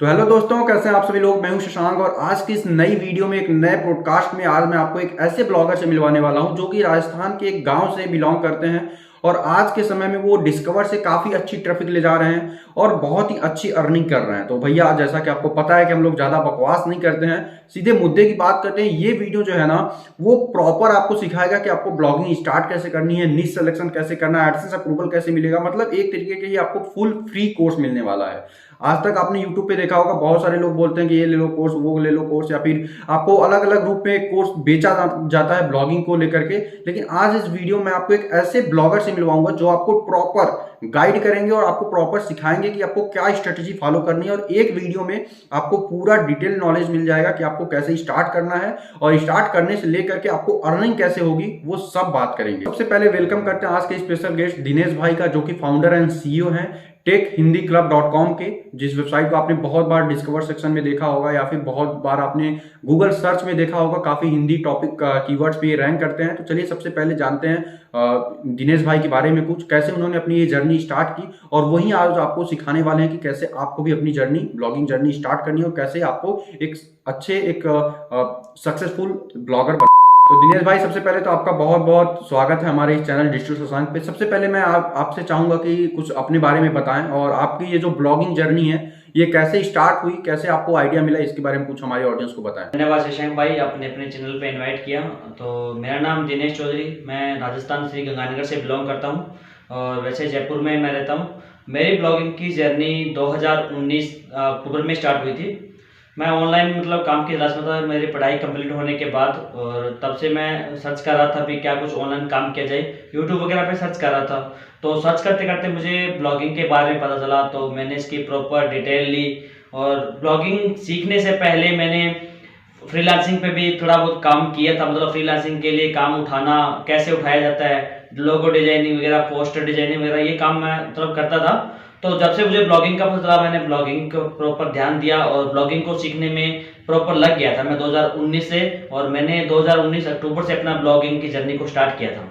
तो हेलो दोस्तों, कैसे हैं आप सभी लोग। मैं हूं शशांक और आज की इस नई वीडियो में एक नए पॉडकास्ट में आज मैं आपको एक ऐसे ब्लॉगर से मिलवाने वाला हूं जो कि राजस्थान के एक गांव से बिलोंग करते हैं और आज के समय में वो डिस्कवर से काफी अच्छी ट्रैफिक ले जा रहे हैं और बहुत ही अच्छी अर्निंग कर रहे हैं। तो भैया, जैसा कि आपको पता है कि हम लोग ज्यादा बकवास नहीं करते हैं, सीधे मुद्दे की बात करते हैं। ये वीडियो जो है ना, वो प्रॉपर आपको सिखाएगा कि आपको ब्लॉगिंग स्टार्ट कैसे करनी है, निश सिलेक्शन कैसे करना है, एडसेंस अप्रूवल कैसे मिलेगा। मतलब एक तरीके के ये आपको फुल फ्री कोर्स मिलने वाला है। आज तक आपने YouTube पे देखा होगा, बहुत सारे लोग बोलते हैं कि ये ले लो कोर्स, वो ले लो कोर्स, या फिर आपको अलग अलग रूप में कोर्स बेचा जाता है ब्लॉगिंग को लेकर के। लेकिन आज इस वीडियो में आपको एक ऐसे ब्लॉगर से मिलवाऊंगा जो आपको प्रॉपर गाइड करेंगे और आपको प्रॉपर सिखाएंगे कि आपको क्या स्ट्रेटेजी फॉलो करनी है। और एक वीडियो में आपको पूरा डिटेल नॉलेज मिल जाएगा कि आपको कैसे स्टार्ट करना है और स्टार्ट करने से लेकर के आपको अर्निंग कैसे होगी, वो सब बात करेंगे। सबसे पहले वेलकम करते हैं आज के स्पेशल गेस्ट दिनेश भाई का, जो कि फाउंडर एंड सीईओ हैं techhindiClub.com के, जिस वेबसाइट को आपने बहुत बार डिस्कवर सेक्शन में देखा होगा या फिर बहुत बार आपने गूगल सर्च में देखा होगा। काफी हिंदी टॉपिक कीवर्ड्स पे रैंक करते हैं। तो चलिए सबसे पहले जानते हैं दिनेश भाई के बारे में कुछ, कैसे उन्होंने अपनी ये जर्नी स्टार्ट की और वहीं आज आपको सिखाने वाले हैं कि कैसे आपको भी अपनी जर्नी, ब्लॉगिंग जर्नी स्टार्ट करनी है और कैसे आपको एक अच्छे सक्सेसफुल ब्लॉगर। तो दिनेश भाई, सबसे पहले तो आपका बहुत बहुत स्वागत है हमारे इस चैनल डिजिटल शशांक पे। सबसे पहले मैं आपसे चाहूंगा कि कुछ अपने बारे में बताएं और आपकी ये जो ब्लॉगिंग जर्नी है ये कैसे स्टार्ट हुई, कैसे आपको आइडिया मिला, इसके बारे में कुछ हमारे ऑडियंस को बताएं। धन्यवाद शशांक भाई, आपने अपने चैनल पे इनवाइट किया। तो मेरा नाम दिनेश चौधरी, मैं राजस्थान श्री गंगानगर से बिलोंग करता हूँ और वैसे जयपुर में मैं रहता हूँ। मेरी ब्लॉगिंग की जर्नी 2019 अक्टूबर में स्टार्ट हुई थी। मैं ऑनलाइन काम की तलाश में था मेरी पढ़ाई कंप्लीट होने के बाद, और तब से मैं सर्च कर रहा था भी क्या कुछ ऑनलाइन काम किया जाए। यूट्यूब वगैरह पे सर्च कर रहा था, तो सर्च करते करते मुझे ब्लॉगिंग के बारे में पता चला। तो मैंने इसकी प्रॉपर डिटेल ली और ब्लॉगिंग सीखने से पहले मैंने फ्रीलांसिंग पे भी थोड़ा बहुत काम किया था। फ्रीलांसिंग के लिए काम उठाना, कैसे उठाया जाता है, लोगो डिजाइनिंग वगैरह, पोस्टर डिजाइनिंग वगैरह, ये काम मैं करता था। तो जब से मुझे ब्लॉगिंग का पता चला, मैंने ब्लॉगिंग को प्रॉपर ध्यान दिया और ब्लॉगिंग को सीखने में प्रॉपर लग गया था मैं 2019 से। और मैंने 2019 अक्टूबर से अपना ब्लॉगिंग की जर्नी को स्टार्ट किया था।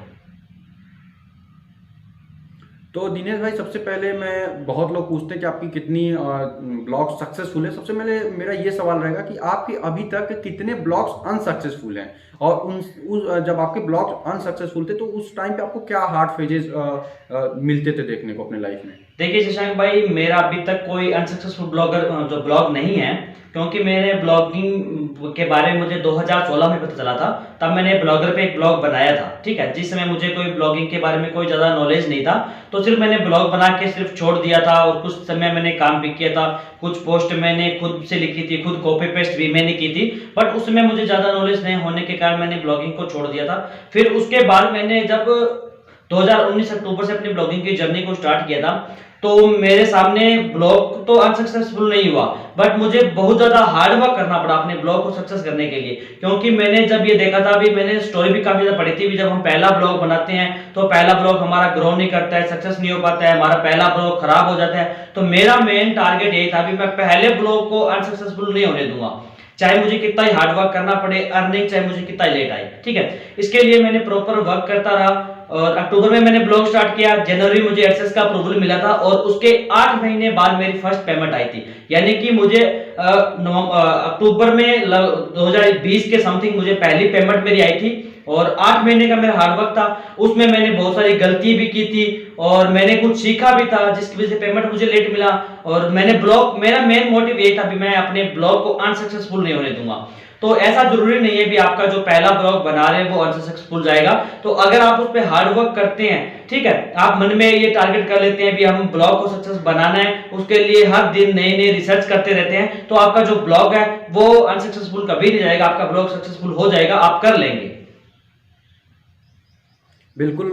तो दिनेश भाई, सबसे पहले बहुत लोग पूछते हैं कि आपकी कितनी ब्लॉग सक्सेसफुल है। सबसे पहले मेरा ये सवाल रहेगा कि आपके अभी तक कितने ब्लॉग्स अनसक्सेसफुल हैं और जब आपके ब्लॉग्स अनसक्सेसफुल थे तो उस टाइम पे आपको क्या हार्ड फेजेस मिलते थे देखने को अपने लाइफ में। देखिए शशांक भाई, मेरा अभी तक कोई अनसक्सेसफुल ब्लॉग नहीं है, क्योंकि मैंने ब्लॉगिंग के बारे में मुझे 2016 में पता चला था। तब मैंने ब्लॉगर पे एक ब्लॉग बनाया था, ठीक है। जिस समय मुझे कोई ब्लॉगिंग के बारे में कोई ज़्यादा नॉलेज नहीं था, तो सिर्फ मैंने ब्लॉग बना के सिर्फ छोड़ दिया था। और कुछ समय मैंने काम भी किया था, कुछ पोस्ट मैंने खुद से लिखी थी, खुद कॉपी पेस्ट भी मैंने की थी। बट उस समय मुझे ज़्यादा नॉलेज नहीं होने के कारण मैंने ब्लॉगिंग को छोड़ दिया था। फिर उसके बाद मैंने जब 2019 अक्टूबर से अपनी ब्लॉगिंग की जर्नी को स्टार्ट किया था, तो मेरे सामने ब्लॉग तो अनसक्सेसफुल नहीं हुआ, बट मुझे बहुत ज़्यादा हार्ड वर्क करना पड़ा अपने ब्लॉग को सक्सेस करने के लिए। क्योंकि मैंने जब ये देखा था, अभी मैंने स्टोरी भी काफ़ी ज़्यादा पढ़ी थी। जब हम पहला ब्लॉग बनाते हैं तो पहला ब्लॉग हमारा ग्रो नहीं करता है, सक्सेस नहीं हो पाता है, हमारा पहला ब्लॉग खराब हो जाता है। तो मेरा मेन टारगेट यही था कि मैं पहले ब्लॉग को अनसक्सेसफुल नहीं होने दूंगा, चाहे मुझे कितना ही हार्ड वर्क करना पड़े, अर्निंग चाहे मुझे कितना ही लेट आए, ठीक है। इसके लिए मैंने प्रॉपर वर्क करता रहा और अक्टूबर में मैंने ब्लॉग स्टार्ट किया। जनवरी मुझे एडसेंस का अप्रूवल मिला था और उसके 8 महीने बाद मेरी फर्स्ट पेमेंट आई थी। यानी कि मुझे अक्टूबर में 2020 के समथिंग मुझे पहली पेमेंट मेरी आई थी और 8 महीने का मेरा हार्डवर्क था। उसमें मैंने बहुत सारी गलती भी की थी और मैंने कुछ सीखा भी था, जिसकी वजह से पेमेंट मुझे लेट मिला। और मैंने मेरा मेन मोटिव ये था कि मैं अपने ब्लॉग को अनसक्सेसफुल नहीं होने दूंगा। तो ऐसा जरूरी नहीं है भी आपका जो पहला ब्लॉग बना रहे हैं वो अनसक्सेसफुल जाएगा। तो अगर आप उस पर हार्ड वर्क करते हैं, ठीक है, आप मन में ये टारगेट कर लेते हैं भी हम ब्लॉग को सक्सेस बनाना है, उसके लिए हर दिन नई नई रिसर्च करते रहते हैं, तो आपका जो ब्लॉग है वो अनसक्सेसफुल कभी नहीं जाएगा, आपका ब्लॉग सक्सेसफुल हो जाएगा, आप कर लेंगे। बिल्कुल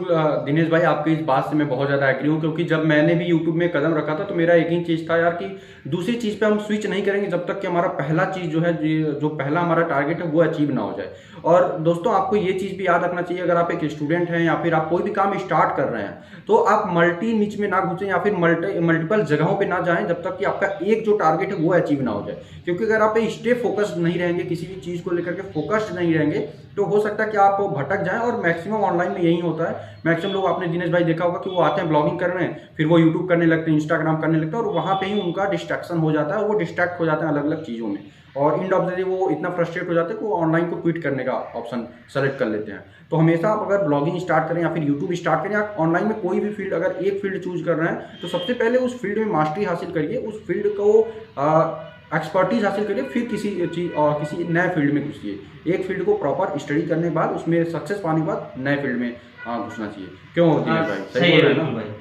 दिनेश भाई, आपकी इस बात से मैं बहुत ज़्यादा एग्री हूँ, क्योंकि जब मैंने भी यूट्यूब में कदम रखा था तो मेरा एक ही चीज़ था यार कि दूसरी चीज़ पे हम स्विच नहीं करेंगे जब तक कि हमारा पहला चीज़ जो है, जो पहला हमारा टारगेट है वो अचीव ना हो जाए। और दोस्तों, आपको ये चीज़ भी याद रखना चाहिए, अगर आप एक स्टूडेंट हैं या फिर आप कोई भी काम स्टार्ट कर रहे हैं तो आप मल्टी निच में ना घुसें या फिर मल्टीपल जगहों पर ना जाएं जब तक कि आपका एक जो टारगेट है वो अचीव ना हो जाए। क्योंकि अगर आप स्टे फोकस्ड नहीं रहेंगे, किसी भी चीज़ को लेकर के फोकस्ड नहीं रहेंगे, तो हो सकता है कि आप भटक जाएं। और मैक्सिमम ऑनलाइन में यही होता होता है। मैक्सिमम लोग आपने दिनेश भाई देखा होगा कि वो आते हैं ब्लॉगिंग कर रहे हैं, फिर वो यूट्यूब करने लगते हैं, इंस्टाग्राम करने लगते हैं, और वहाँ पे ही उनका डिस्ट्रैक्शन हो जाता है, वो डिस्ट्रैक्ट हो जाते हैं अलग अलग चीज़ों में, और इंड ऑफ द डे वो इतना फ्रस्ट्रेट हो जाते हैं कि वो ऑनलाइन को क्विट करने का ऑप्शन सेलेक्ट कर लेते हैं। तो हमेशा आप अगर ब्लॉगिंग स्टार्ट करें या फिर यूट्यूब स्टार्ट करें या ऑनलाइन में कोई भी फील्ड, अगर एक फील्ड चूज कर रहे हैं तो सबसे पहले उस फील्ड में मास्टरी हासिल करिए, उस फील्ड को एक्सपर्टीज हासिल करिए, फिर किसी चीज और किसी नए फील्ड में घुसिए। एक फील्ड को प्रॉपर स्टडी करने के बाद उसमें सक्सेस पाने के बाद नए फील्ड में घुसना चाहिए। क्यों दिनेश भाई? सही है बिल्कुल भाई,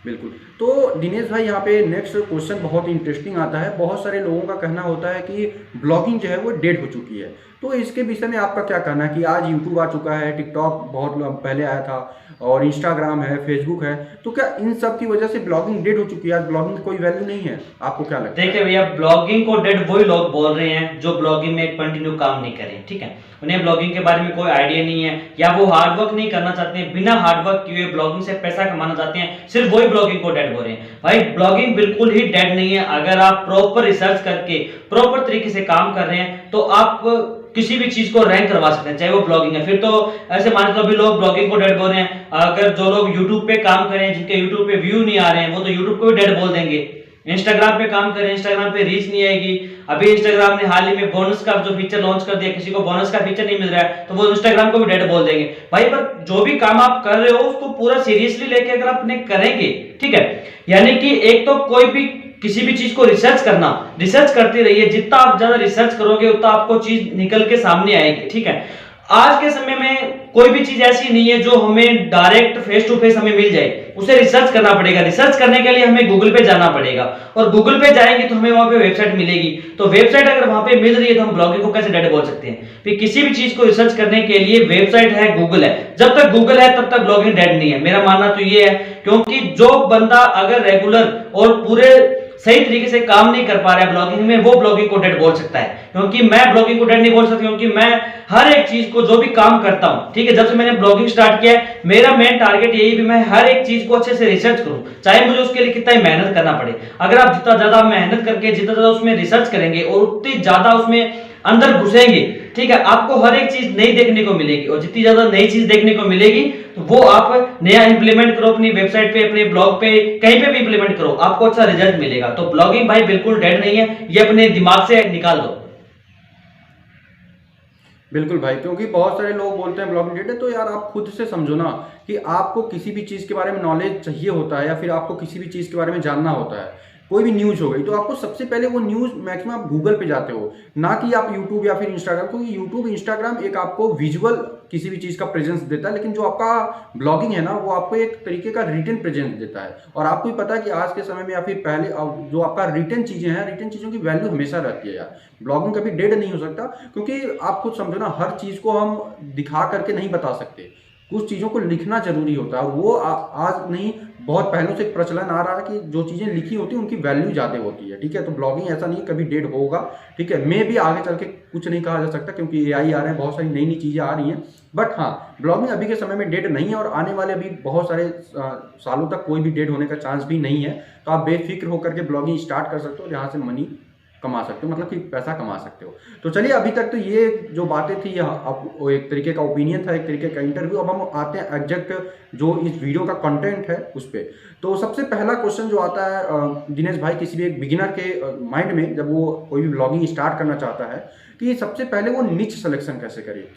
बिल्कुल। तो दिनेश भाई यहाँ पे नेक्स्ट क्वेश्चन बहुत इंटरेस्टिंग आता है। बहुत सारे लोगों का कहना होता है कि ब्लॉगिंग जो है वो डेड हो चुकी है, तो इसके विषय में आपका क्या कहना है कि आज यूट्यूब आ चुका है, टिकटॉक बहुत पहले आया था, और इंस्टाग्राम है, फेसबुक है, तो क्या इन सब की वजह से ब्लॉगिंग डेड हो चुकी है? आज ब्लॉगिंग की कोई वैल्यू नहीं है? आपको क्या लगता है? देखिए भैया, ब्लॉगिंग को डेड वही लोग बोल रहे हैं जो ब्लॉगिंग में एक कंटिन्यू काम नहीं करें, ठीक है। उन्हें ब्लॉगिंग के बारे में कोई आइडिया नहीं है, या वो हार्डवर्क नहीं करना चाहते हैं, बिना हार्डवर्क किए ब्लॉगिंग से पैसा कमाना चाहते हैं, सिर्फ वही ब्लॉगिंग को डेड बोल रहे हैं। भाई ब्लॉगिंग बिल्कुल ही डेड नहीं है। अगर आप प्रॉपर रिसर्च करके प्रॉपर तरीके से काम कर रहे हैं तो आप किसी भी चीज को रैंक करवा सकते हैं, चाहे वो ब्लॉगिंग है। फिर तो ऐसे मान लो अभी लोग ब्लॉगिंग को डेड बोल रहे हैं। अगर जो लोग यूट्यूब पे काम करें, जिनके यूट्यूब पे व्यू नहीं आ रहे हैं, वो तो यूट्यूब को भी डेड बोल देंगे। इंस्टाग्राम पे काम करें, इंस्टाग्राम पे रीच नहीं आएगी। अभी इंस्टाग्राम ने हाल ही में बोनस का जो फीचर लॉन्च कर दिया, किसी को बोनस का फीचर नहीं मिल रहा है तो वो इंस्टाग्राम को भी डेड बोल देंगे। भाई पर जो भी काम आप कर रहे हो उसको पूरा सीरियसली लेके अगर आपने करेंगे, ठीक है, यानी कि एक तो कोई भी किसी भी चीज को रिसर्च करते रहिए। जितना आप ज्यादा रिसर्च करोगे उतना आपको चीज निकल के सामने आएगी, ठीक है। आज के समय में कोई भी चीज ऐसी नहीं है जो हमें डायरेक्ट फेस टू फेस हमें मिल जाए, उसे रिसर्च करना पड़ेगा। रिसर्च करने के लिए हमें गूगल पे जाना पड़ेगा, और गूगल पे जाएंगे तो हमें वहां पे वेबसाइट मिलेगी। तो वेबसाइट अगर वहां पे मिल रही है तो हम ब्लॉगिंग को कैसे डेड बोल सकते हैं? फिर किसी भी चीज को रिसर्च करने के लिए वेबसाइट है, गूगल है। जब तक गूगल है तब तक ब्लॉगिंग डेड नहीं है, मेरा मानना तो ये है। क्योंकि जो बंदा अगर रेगुलर और पूरे सही तरीके से काम नहीं कर पा रहा है ब्लॉगिंग में, वो ब्लॉगिंग को डेड बोल सकता है। क्योंकि मैं ब्लॉगिंग को डेड नहीं बोल सकता, क्योंकि मैं हर एक चीज को जो भी काम करता हूं, ठीक है, जब से मैंने ब्लॉगिंग स्टार्ट किया है मेरा मेन टारगेट यही भी मैं हर एक चीज को अच्छे से रिसर्च करूं, चाहे मुझे उसके लिए कितना ही मेहनत करना पड़े। अगर आप जितना ज्यादा मेहनत करके जितना ज्यादा उसमें रिसर्च करेंगे और उतनी ज्यादा उसमें अंदर घुसेंगे, ठीक है, आपको हर एक चीज नई देखने को मिलेगी, और जितनी ज्यादा नई चीज देखने को मिलेगी तो वो आप नया इंप्लीमेंट करो अपनी वेबसाइट पे, अपने ब्लॉग पे, कहीं पे भी इंप्लीमेंट करो, आपको अच्छा रिजल्ट मिलेगा। तो ब्लॉगिंग भाई बिल्कुल डेड नहीं है, ये अपने दिमाग से निकाल दो। बिल्कुल भाई, क्योंकि बहुत सारे लोग बोलते हैं ब्लॉगिंग डेड है, तो यार आप खुद से समझो ना कि आपको किसी भी चीज़ के बारे में नॉलेज चाहिए होता है, या फिर आपको किसी भी चीज़ के बारे में जानना होता है, कोई भी न्यूज़ हो गई, तो आपको सबसे पहले वो न्यूज़ मैक्सिमम आप गूगल पे जाते हो, ना कि आप यूट्यूब या फिर इंस्टाग्राम। क्योंकि यूट्यूब इंस्टाग्राम एक आपको विजुअल किसी भी चीज़ का प्रेजेंस देता है, लेकिन जो आपका ब्लॉगिंग है ना वो आपको एक तरीके का रिटन प्रेजेंस देता है। और आपको भी पता है कि आज के समय में या फिर पहले जो आपका रिटन चीज़ें हैं, रिटन चीज़ों की वैल्यू हमेशा रहती है यार। ब्लॉगिंग कभी डेड नहीं हो सकता, क्योंकि आप खुद समझो ना, हर चीज़ को हम दिखा करके नहीं बता सकते, कुछ चीज़ों को लिखना जरूरी होता है। वो आज नहीं, बहुत पहलों से एक प्रचलन आ रहा है कि जो चीज़ें लिखी होती हैं उनकी वैल्यू ज़्यादा होती है, ठीक है। तो ब्लॉगिंग ऐसा नहीं कभी डेड होगा, ठीक है। मैं भी आगे चल के कुछ नहीं कहा जा सकता, क्योंकि AI आ रहे हैं, बहुत सारी नई नई चीज़ें आ रही हैं। बट हाँ, ब्लॉगिंग अभी के समय में डेड नहीं है, और आने वाले अभी बहुत सारे सालों तक कोई भी डेड होने का चांस भी नहीं है। तो आप बेफिक्र होकर के ब्लॉगिंग स्टार्ट कर सकते हो, जहाँ से मनी कमा सकते हो, मतलब कि पैसा कमा सकते हो। तो चलिए, अभी तक तो ये जो बातें थी, अब एक तरीके का ओपिनियन था, एक तरीके का इंटरव्यू। अब हम आते हैं एग्जैक्ट जो इस वीडियो का कंटेंट है उस पर। तो सबसे पहला क्वेश्चन जो आता है दिनेश भाई, किसी भी एक बिगिनर के माइंड में, जब वो कोई भी ब्लॉगिंग स्टार्ट करना चाहता है, कि सबसे पहले वो निच सिलेक्शन कैसे करे?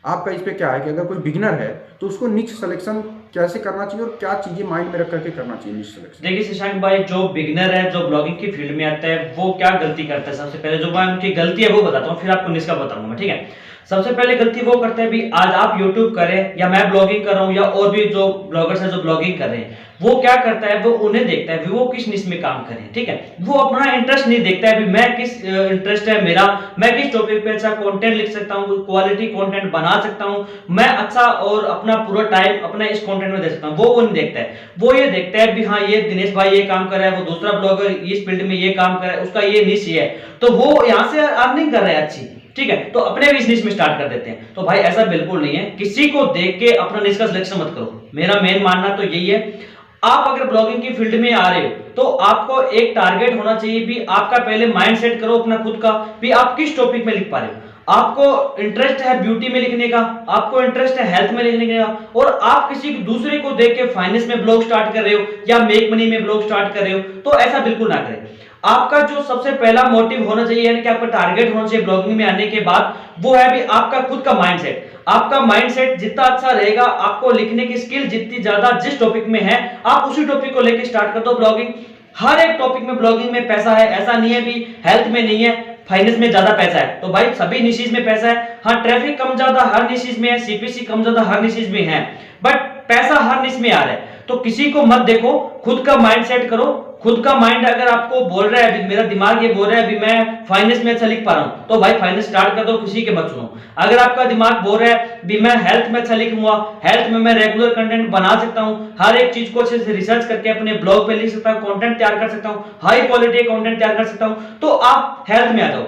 आपका इस पे क्या है कि अगर कोई बिगिनर है तो उसको निच सिलेक्शन कैसे करना चाहिए, और क्या चीजें माइंड में रख करके करना चाहिए निच सिलेक्शन? देखिए शशांक भाई, जो बिगिनर है, जो ब्लॉगिंग की फील्ड में आता है, वो क्या गलती करता है? सबसे पहले जो मैं उनकी गलती है वो बताता हूँ, फिर आपको निष्का बताऊंगा मैं, ठीक है। सबसे पहले गलती वो करते हैं, भी आज आप यूट्यूब करें या मैं ब्लॉगिंग कर रहा हूँ या और भी जो ब्लॉगर्स हैं जो ब्लॉगिंग कर रहे हैं, वो क्या करता है, वो उन्हें देखता है वो किस निश में काम करें, ठीक है। वो अपना इंटरेस्ट नहीं देखता है, भी मैं किस इंटरेस्ट है मेरा, मैं किस टॉपिक पे अच्छा कंटेंट लिख सकता हूँ, क्वालिटी कंटेंट बना सकता हूँ, मैं अच्छा और अपना पूरा टाइम अपना इस कंटेंट में दे सकता हूँ, वो नहीं देखता है। वो ये देखता है भी हाँ, ये दिनेश भाई ये काम कर रहा है, वो दूसरा ब्लॉगर इस फील्ड में ये काम कर रहा है, उसका ये निश है, तो वो यहाँ से अर्निंग कर रहा है अच्छी, ठीक है, तो अपने भी इस निश में स्टार्ट कर देते हैं। तो भाई ऐसा बिल्कुल नहीं है, किसी को देख के अपना निश का सिलेक्शन मत करो। मेरा मेन मानना तो यही है। आप अगर ब्लॉगिंग की फील्ड में आ रहे हो तो आपको एक टारगेट होना चाहिए, भी आपका पहले माइंड सेट करो अपना खुद का, भी आप किस टॉपिक में लिख पा रहे हो। आपको इंटरेस्ट है ब्यूटी में लिखने का, आपको इंटरेस्ट है हेल्थ में लिखने का, और आप किसी दूसरे को देख के फाइनेंस में ब्लॉग स्टार्ट कर रहे हो या मेक मनी में ब्लॉग स्टार्ट कर रहे हो, तो ऐसा बिल्कुल ना करें। आपका जो सबसे पहला मोटिव होना चाहिए, यानी कि आपका टारगेट होना चाहिए ब्लॉगिंग में आने के बाद, वो है भी आपका खुद का माइंडसेट। आपका माइंडसेट जितना अच्छा रहेगा, आपको लिखने की स्किल जितनी ज्यादा जिस टॉपिक में है, आप उसी टॉपिक को लेकर स्टार्ट कर दो ब्लॉगिंग। हर एक टॉपिक में ब्लॉगिंग में पैसा है, ऐसा नहीं है भी हेल्थ में नहीं है, फाइनेंस में ज्यादा पैसा है। तो भाई सभी निशीज में पैसा है। हाँ, ट्रैफिक कम ज्यादा हर निशीज में है, सीपीसी कम ज्यादा हर निशीज में है, बट पैसा हर निश में आ रहा है। तो किसी को मत देखो, खुद का माइंड सेट करो। खुद का माइंड अगर आपको बोल रहा है, मेरा दिमाग ये बोल रहा है भी मैं फाइनेंस में अच्छा लिख पा रहा हूं, तो भाई फाइनेंस स्टार्ट कर दो, किसी के मत सुनो। अगर आपका दिमाग बोल रहा है भी मैं हेल्थ में अच्छा लिखूंगा, हेल्थ में मैं रेगुलर कंटेंट बना सकता हूं, हर एक चीज को अच्छे से रिसर्च करके अपने ब्लॉग पे लिख सकता हूं, कंटेंट तैयार कर सकता हूं, हाई क्वालिटी कंटेंट तैयार कर सकता हूं, तो आप हेल्थ में आ जाओ।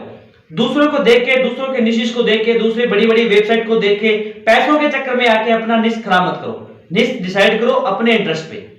दूसरों को देख के, दूसरों के निशिश को देख के, दूसरी बड़ी बड़ी वेबसाइट को देख के पैसों के चक्कर में आके अपना निश खराब मत करो। निश डिसाइड करो अपने इंटरेस्ट पे।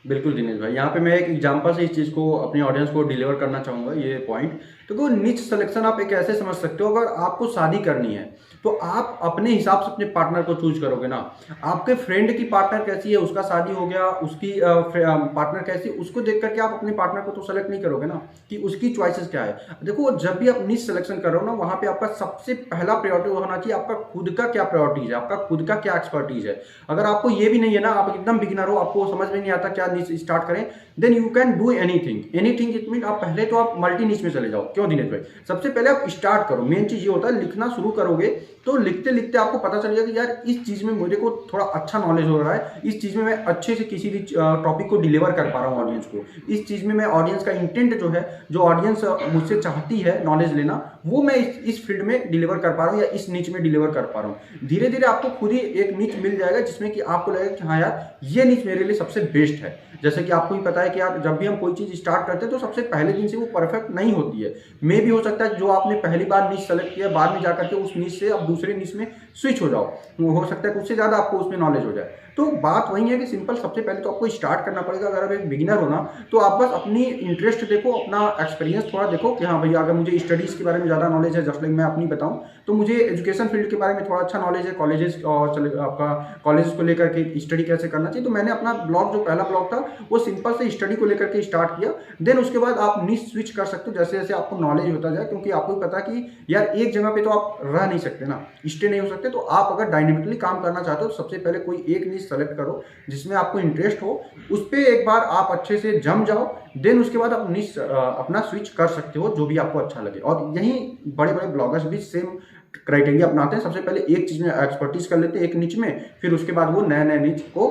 बिल्कुल दिनेश भाई, यहाँ पे मैं एक एग्जांपल से इस चीज़ को अपनी ऑडियंस को डिलीवर करना चाहूँगा, ये पॉइंट। तो निच सिलेक्शन आप एक ऐसे समझ सकते हो, अगर आपको शादी करनी है तो आप अपने हिसाब से अपने पार्टनर को चूज करोगे ना। आपके फ्रेंड की पार्टनर कैसी है, उसका शादी हो गया, उसकी पार्टनर कैसी है, उसको देख करके आप अपने पार्टनर को तो सेलेक्ट नहीं करोगे ना कि उसकी चॉइसेस क्या है। देखो, जब भी आप निच सिलेक्शन कर रहे हो ना, वहाँ पे आपका सबसे पहला प्रायोरिटी होना चाहिए आपका खुद का क्या प्रायोरिटीज है, आपका खुद का क्या एक्सपर्टीज है। अगर आपको ये भी नहीं है ना, आप एकदम बिगिनर हो, आपको समझ में नहीं आता क्या निच स्टार्ट करें, then you can do anything. Anything it mean आप पहले तो आप मल्टी निच में चले जाओ। क्यों दिनेश भाई? सबसे पहले आप स्टार्ट करो। मेन चीज ये होता है, लिखना शुरू करोगे तो लिखते लिखते आपको पता चलेगा कि यार इस चीज में मुझे को थोड़ा अच्छा नॉलेज हो रहा है, इस चीज में मैं अच्छे से किसी भी टॉपिक को डिलीवर कर पा रहा हूँ ऑडियंस को, इस चीज में मैं ऑडियंस का इंटेंट जो है, जो ऑडियंस मुझसे चाहती है नॉलेज लेना, वो मैं इस फील्ड में डिलीवर कर पा रहा हूँ या इस नीच में डिलीवर कर पा रहा हूँ। धीरे धीरे आपको खुद ही एक नीच मिल जाएगा जिसमें कि आपको लगेगा कि हाँ यार ये नीच मेरे लिए सबसे बेस्ट है। जैसे कि आपको ही पता है कि यार जब भी हम कोई चीज स्टार्ट करते हैं तो सबसे पहले दिन से वो परफेक्ट नहीं होती है। मे भी हो सकता है जो आपने पहली बार नीच सेलेक्ट किया, बाद में जाकर के उस नीच से आप दूसरे नीच में स्विच हो जाओ, हो सकता है उससे ज्यादा आपको उसमें नॉलेज हो जाए। तो बात वही है कि सिंपल, सबसे पहले तो आपको स्टार्ट करना पड़ेगा। अगर आप एक बिगिनर हो ना, तो आप बस अपनी इंटरेस्ट देखो, अपना एक्सपीरियंस थोड़ा देखो कि हाँ भैया अगर मुझे स्टडीज़ के बारे में ज़्यादा नॉलेज है, जस्ट लाइक मैं अपनी बताऊं तो मुझे एजुकेशन फील्ड के बारे में थोड़ा अच्छा नॉलेज है, कॉलेजेस और आपका कॉलेज को लेकर के स्टडी कैसे करना चाहिए। तो मैंने अपना ब्लॉग, जो पहला ब्लॉग था, वो सिंपल से स्टडी को लेकर के स्टार्ट किया। देन उसके बाद आप नीच स्विच कर सकते हो जैसे जैसे आपको नॉलेज होता जाए, क्योंकि आपको पता कि यार एक जगह पे तो आप रह नहीं सकते ना, स्टे नहीं हो सकते। तो आप अगर डायनेमिकली काम करना चाहते हो तो सबसे पहले कोई एक नीच सेलेक्ट करो जिसमें आपको इंटरेस्ट हो, उस पर एक बार आप अच्छे से जम जाओ। देन उसके बाद आप नीच अपना स्विच कर सकते हो जो भी आपको अच्छा लगे। और यही बड़े बड़े ब्लॉगर्स भी सेम क्राइटेरिया अपनाते हैं। सबसे पहले एक चीज में एक्सपर्टीज कर लेते हैं, एक नीच में, फिर उसके बाद वो नए नए नीच को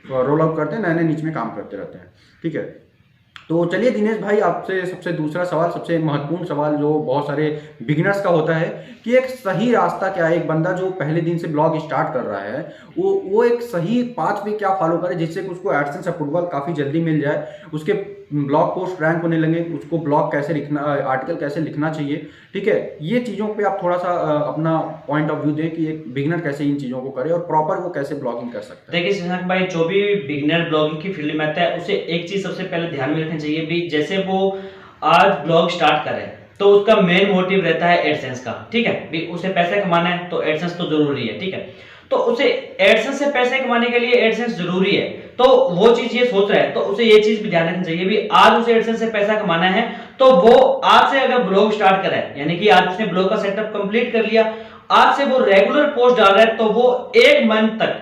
रोल आउट करते हैं, नए नए नीच में काम करते रहते हैं। ठीक है, तो चलिए दिनेश भाई, आपसे सबसे दूसरा सवाल, सबसे महत्वपूर्ण सवाल जो बहुत सारे बिगिनर्स का होता है कि एक सही रास्ता क्या है। एक बंदा जो पहले दिन से ब्लॉग स्टार्ट कर रहा है, वो एक सही पाथवे क्या फॉलो करे जिससे कि उसको एडसेंस अप्रूवल काफ़ी जल्दी मिल जाए, उसके ब्लॉग पोस्ट रैंक होने लगे, उसको ब्लॉग कैसे लिखना, आर्टिकल कैसे लिखना चाहिए। ठीक है, ये चीज़ों पे आप थोड़ा सा अपना पॉइंट ऑफ व्यू दें कि एक बिगिनर कैसे इन चीज़ों को करे और प्रॉपर वो कैसे ब्लॉगिंग कर सकता है। देखिए शशांक भाई, जो भी बिगिनर ब्लॉगिंग की फील्ड में आता है उसे एक चीज सबसे पहले ध्यान में रखनी चाहिए भी, जैसे वो आज ब्लॉग स्टार्ट करे तो उसका मेन मोटिव रहता है एडसेंस का। ठीक है, भी उसे पैसे कमाना है तो एडसेंस तो जरूरी है। ठीक है, तो उसे एडसेंस से पैसे कमाने के लिए एडसेंस जरूरी है, तो वो चीज ये सोच रहा है तो उसे ये चीज भी ध्यान रखनी चाहिए भी आज उसे एडसेंस से पैसा कमाना है तो वो आज से अगर ब्लॉग स्टार्ट करे, यानी कि आज उसने ब्लॉग का सेटअप कंप्लीट कर लिया, आज से वो रेगुलर पोस्ट डाल रहा है तो वो एक मंथ तक,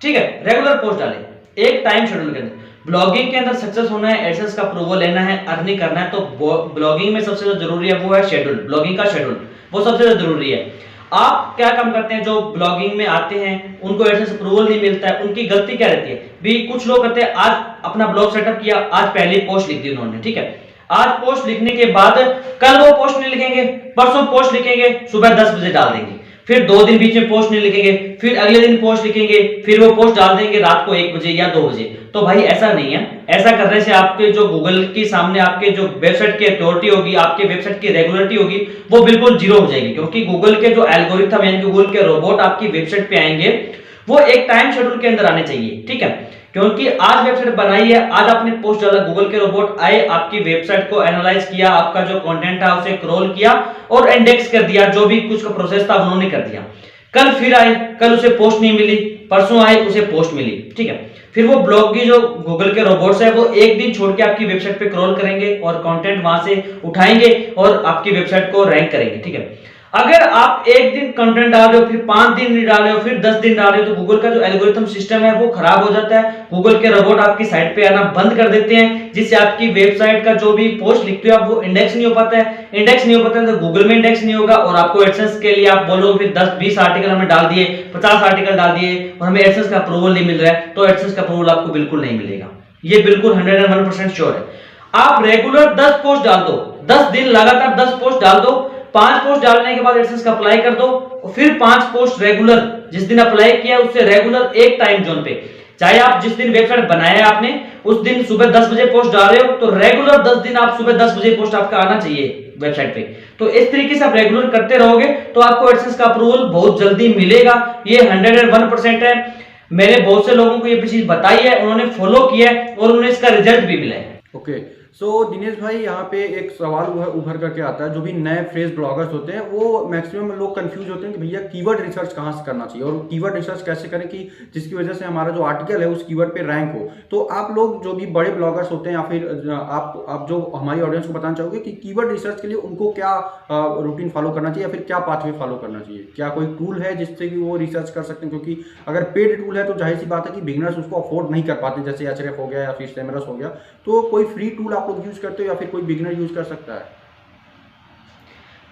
ठीक है, रेगुलर पोस्ट डाले एक टाइम शेड्यूल के अंदर। ब्लॉगिंग के अंदर सक्सेस होना है, एडसेंस का अप्रूवल लेना है, अर्निंग करना है, तो ब्लॉगिंग में सबसे ज्यादा जरूरी है वो है शेड्यूल, ब्लॉगिंग का शेड्यूल, वो सबसे ज्यादा जरूरी है। आप क्या काम करते हैं, जो ब्लॉगिंग में आते हैं उनको एडसेंस अप्रूवल नहीं मिलता है, उनकी गलती क्या रहती है भी, कुछ लोग करते हैं आज अपना ब्लॉग सेटअप किया, आज पहली पोस्ट लिख दी उन्होंने, ठीक है, आज पोस्ट लिखने के बाद कल वो पोस्ट नहीं लिखेंगे, परसों पोस्ट लिखेंगे, सुबह 10 बजे डाल देंगे, फिर 2 दिन बीच में पोस्ट नहीं लिखेंगे, फिर अगले दिन पोस्ट लिखेंगे, फिर वो पोस्ट डाल देंगे रात को 1 बजे या 2 बजे। तो भाई ऐसा नहीं है, ऐसा करने से आपके जो गूगल के सामने आपके जो वेबसाइट की अथॉरिटी होगी, आपके वेबसाइट की रेगुलरिटी होगी, वो बिल्कुल जीरो हो जाएगी, क्योंकि गूगल के जो एल्गोरिथम यानी गूगल के रोबोट आपकी वेबसाइट पे आएंगे वो एक टाइम शेड्यूल के अंदर आने चाहिए। ठीक है, क्योंकि आज वेबसाइट बनाई है, आज आपने पोस्ट डाला, गूगल के रोबोट आए, आपकी वेबसाइट को एनालाइज किया, आपका जो कंटेंट था उसे क्रॉल किया और इंडेक्स कर दिया, जो भी कुछ का प्रोसेस था उन्होंने कर दिया। कल फिर आए, कल उसे पोस्ट नहीं मिली, परसों आए उसे पोस्ट मिली, ठीक है। फिर वो ब्लॉग की जो गूगल के रोबोट्स है वो एक दिन छोड़ के आपकी वेबसाइट पे क्रॉल करेंगे और कंटेंट वहां से उठाएंगे और आपकी वेबसाइट को रैंक करेंगे, ठीक है। अगर आप एक दिन कंटेंट डाल रहे हो, फिर 5 दिन नहीं डाल रहे हो, फिर 10 दिन डाल रहे हो, तो गूगल का जो एल्गोरिथम सिस्टम है वो खराब हो जाता है। गूगल के रोबोट आपकी साइट पे आना बंद कर देते हैं, जिससे आपकी वेबसाइट का जो भी पोस्ट लिखते हो आप वो इंडेक्स नहीं हो पाता है। इंडेक्स नहीं हो पाता है तो गूगल में इंडेक्स नहीं होगा और आपको एडसेंस के लिए आप बोलो फिर 10-20 आर्टिकल हमने डाल दिए, 50 आर्टिकल डाल दिए और हमें एडसेंस का अप्रूवल नहीं मिल रहा है, तो एडसेंस का अप्रूवल आपको बिल्कुल नहीं मिलेगा। ये बिल्कुल 101% श्योर है। आप रेगुलर 10 पोस्ट डाल दो, 10 दिन लगातार 10 पोस्ट डाल दो, 5 पोस्ट डालने के बाद एडसेंस का अप्लाई कर दो और फिर 5 पोस्ट रेगुलर, जिस दिन अप्लाई किया उससे रेगुलर एक टाइम जोन पे, चाहे आप जिस दिन वेबसाइट बनाया है आपने उस दिन सुबह 10 बजे पोस्ट डाल रहे हो तो रेगुलर 10 दिन आप सुबह 10 बजे पोस्ट आपका आना चाहिए वेबसाइट पे। तो इस तरीके से आप रेगुलर करते रहोगे तो आपको एडसेंस का अप्रूवल बहुत जल्दी मिलेगा। ये 101% है। मैंने बहुत से लोगों को ये चीज बताई है, उन्होंने फॉलो किया है और उन्हें इसका रिजल्ट भी मिला है। ओके, सो दिनेश भाई यहाँ पे एक सवाल उभर करके आता है, जो भी नए फ्रेश ब्लॉगर्स होते हैं वो मैक्सिमम लोग कंफ्यूज होते हैं कि भैया कीवर्ड रिसर्च कहाँ से करना चाहिए और कीवर्ड रिसर्च कैसे करें कि जिसकी वजह से हमारा जो आर्टिकल है उस कीवर्ड पे रैंक हो। तो आप लोग जो भी बड़े ब्लॉगर्स होते हैं या फिर आप जो हमारी ऑडियंस को बताना चाहोगे कि कीवर्ड रिसर्च के लिए उनको क्या रूटीन फॉलो करना चाहिए या फिर क्या पाथवे फॉलो करना चाहिए? क्या कोई टूल है जिससे कि वो रिसर्च कर सकते हैं? क्योंकि अगर पेड टूल है तो जाहिर सी बात है कि बिगिनर्स उसको अफोर्ड नहीं कर पाते, जैसे एचरेफ हो गया या फिर सेमरस हो गया। तो कोई फ्री टूल आप लोग यूज करते हो या फिर कोई बिगिनर यूज कर सकता है?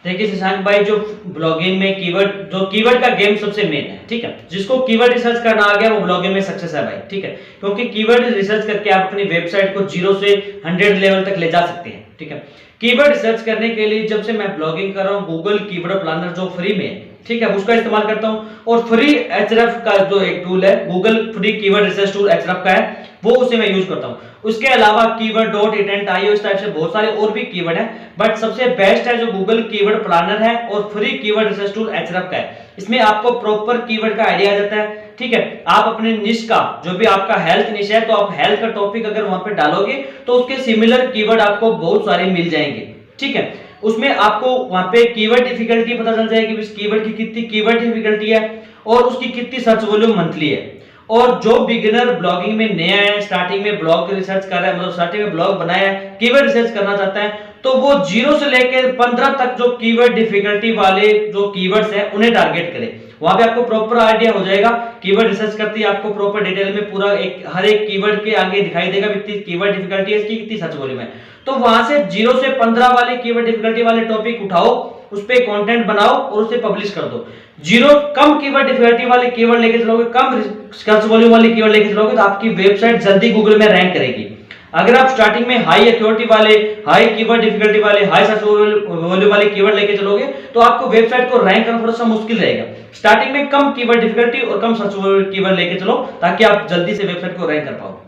देखिए शशांक भाई, जो ब्लॉगिंग में कीवर्ड का गेम सबसे मेन है, ठीक है। जिसको कीवर्ड रिसर्च करना आ गया वो ब्लॉगिंग में सक्सेस है भाई, ठीक है। क्योंकि कीवर्ड रिसर्च करके आप अपनी वेबसाइट को 0 से 100 लेवल तक ले जा सकते हैं, ठीक है। कीवर्ड रिसर्च करने के लिए जब से मैं ब्लॉगिंग कर रहा हूँ गूगल कीवर्ड प्लानर जो फ्री में है, ठीक है, उसका इस्तेमाल करता हूँ और फ्री एचरेफ का जो एक टूल है Google free keyword research tool एचरेफ का है वो उसे मैं यूज करता हूँ। उसके अलावा कीवर्ड.etent.io इस टाइप से बहुत सारे और भी कीवर्ड हैं, बट सबसे बेस्ट है जो गूगल कीवर्ड प्लानर है और फ्री कीवर्ड रिसर्च टूल एचरेफ का है। इसमें आपको प्रॉपर कीवर्ड का आइडिया आ जाता है, ठीक है। आप अपने निश का जो भी आपका हेल्थ निश है तो आप हेल्थ का टॉपिक अगर वहां पे डालोगे तो उसके सिमिलर कीवर्ड आपको बहुत सारे मिल जाएंगे, ठीक है। उसमें आपको वहां पे कीवर्ड डिफिकल्टी पता चल जाएगी, इस कीवर्ड की कितनी कीवर्ड डिफिकल्टी है और उसकी कितनी सर्च वॉल्यूम मंथली है। और जो बिगिनर ब्लॉगिंग में नया है, स्टार्टिंग में ब्लॉग रिसर्च कर रहा है, मतलब स्टार्टिंग में ब्लॉग बनाया है, कीवर्ड रिसर्च करना चाहता है, तो वो 0 से लेकर 15 तक जो कीवर्ड डिफिकल्टी वाले जो कीवर्ड्स हैं उन्हें टारगेट करें। वहां पे आपको प्रॉपर आइडिया हो जाएगा। कीवर्ड रिसर्च करते ही आपको प्रॉपर डिटेल में पूरा हर एक कीवर्ड के आगे दिखाई देगा कितनी कीवर्ड डिफिकल्टी है, इसकी कितनी सर्च वॉल्यूम है। तो वहां से 0 से 15 वाले कीवर्ड डिफिकल्टी वाले टॉपिक उठाओ, उस पे कंटेंट बनाओ और उसे पब्लिश कर दो। 0 कम कीवर्ड डिफिकल्टी वाले कीवर्ड लेके चलोगे, कम सर्च वॉल्यूम वाले कीवर्ड लेके चलोगे तो आपकी वेबसाइट जल्दी गूगल में रैंक करेगी। अगर आप स्टार्टिंग में हाई अथॉरिटी वाले, हाई कीवर्ड डिफिकल्टी वाले, हाई सर्च वॉल्यूम वाले कीवर्ड लेके चलोगे तो आपको वेबसाइट को रैंक करना थोड़ा सा मुश्किल रहेगा। स्टार्टिंग में कम कीवर्ड डिफिकल्टी और कम सर्च कीवर्ड लेके चलो ताकि आप जल्दी से वेबसाइट को रैंक कर पाओ।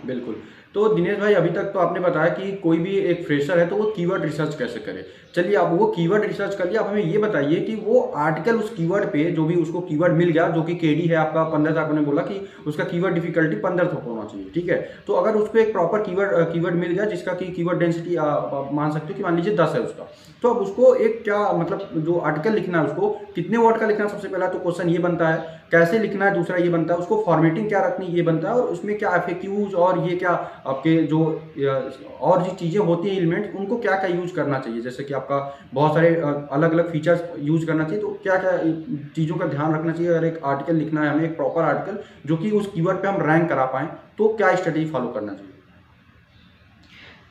बिल्कुल। तो दिनेश भाई, अभी तक तो आपने बताया कि कोई भी एक फ्रेशर है तो वो कीवर्ड रिसर्च कैसे करे। चलिए, अब वो कीवर्ड रिसर्च कर लिया, आप हमें ये बताइए कि वो आर्टिकल उस कीवर्ड पे जो भी उसको कीवर्ड मिल गया, जो कि केडी है आपका 15 था, आपने बोला कि उसका कीवर्ड डिफिकल्टी 15 तक होना चाहिए, ठीक है। तो अगर उसको एक प्रॉपर कीवर्ड मिल गया जिसका कि कीवर्ड डेंसिटी मान सकते हो कि मान लीजिए 10 है उसका, तो अब उसको एक क्या मतलब जो आर्टिकल लिखना है उसको कितने वर्ड का लिखना है, सबसे पहला तो क्वेश्चन ये बनता है। कैसे लिखना है, दूसरा ये बनता है। उसको फॉर्मेटिंग क्या रखनी है, ये बनता है। और उसमें क्या एफएक्यूज और ये क्या आपके जो और जो चीज़ें होती हैं एलिमेंट, उनको क्या क्या यूज करना चाहिए। जैसे कि आपका बहुत सारे अलग अलग फीचर्स यूज करना चाहिए, तो क्या क्या चीज़ों का ध्यान रखना चाहिए अगर एक आर्टिकल लिखना है हमें, एक प्रॉपर आर्टिकल जो कि उस कीवर्ड पे हम रैंक करा पाएँ, तो क्या स्ट्रेटेजी फॉलो करना चाहिए?